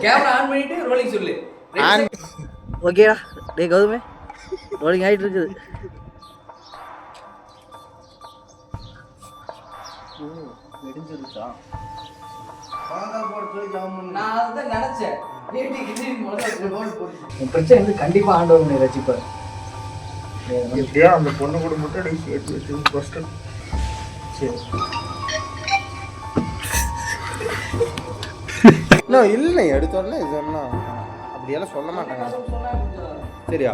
Camera on பண்ணிட்டு rolling சொல்லு. ஓகேடா. டேய் கௌதமே, ரோலிங் ஆயிட்டு இருக்குது. வெடிஞ்சிருச்சா? நான் அதான் நினைச்சேன். உன் பிரச்சனை வந்து கண்டிப்பா ஆண்டவர் உன்னை ரசிப்பார். எப்படியா அந்த பொண்ணு கூட மட்டும் சேர்த்து வச்சு ஃபர்ஸ்ட். சரி இன்னும் இல்லை எடுத்தோடனே இதெல்லாம் அப்படியெல்லாம் சொல்ல மாட்டாங்க. சரியா?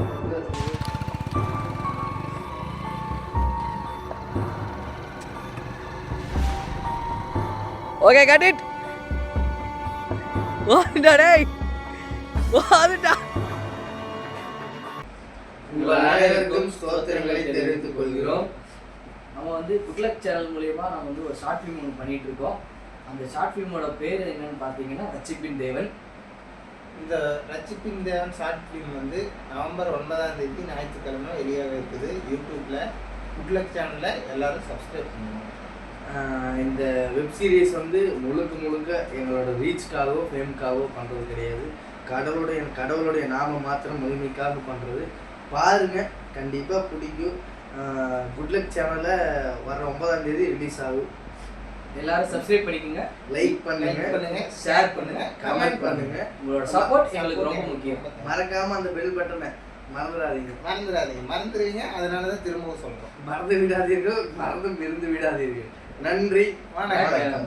Okay cut it. ஓடா டேய். ஓடா. உங்கள் அனைவருக்கும் ஸ்தோத்திரங்களை தெரிவித்துக் கொள்கிறோம். நம்ம வந்து குட்லக் சேனல் மூலமா நம்ம வந்து ஒரு ஷார்ட் ஃபிலிம் ஒன்று பண்ணிட்டு இருக்கோம். அந்த ஷார்ட் ஃபிலிமோட பேர் என்னன்னு பார்த்தீங்கன்னா ரட்சிப்பின் தேவன். இந்த ரட்சிப்பின் தேவன் ஷார்ட் ஃபிலிம் வந்து நவம்பர் 9 ஞாயிற்றுக்கிழமை வெளியாக இருக்குது. யூடியூப்ல குட்லக் சேனலில் எல்லாரும் சப்ஸ்கிரைப் பண்ணுவோம். இந்த வெப் சீரிஸ் வந்து முழுக்க எங்களோட ரீச்காகவோ ஃபேமுக்காகவோ பண்ணுறது கிடையாது. கடவுளுடைய நாம மாத்திரம் முழுமைக்காக பண்ணுறது. பாருங்க, கண்டிப்பாக பிடிக்கும். குட்லக் சேனலில் வர 9 ரிலீஸ் ஆகும். எல்லாரும் சப்ஸ்கிரைப் பண்ணிக்கோங்க, லைக் பண்ணுங்க, ஷேர் பண்ணுங்க, கமெண்ட் பண்ணுங்க. உங்களோட சப்போர்ட் எங்களுக்கு ரொம்ப முக்கியம். மறக்காம அந்த பெல் பட்டனை மறந்துடுவீங்க. அதனால தான் திரும்பவும் சொல்கிறோம், மறந்து விடாதீர்கள். நன்றி, வணக்கம்.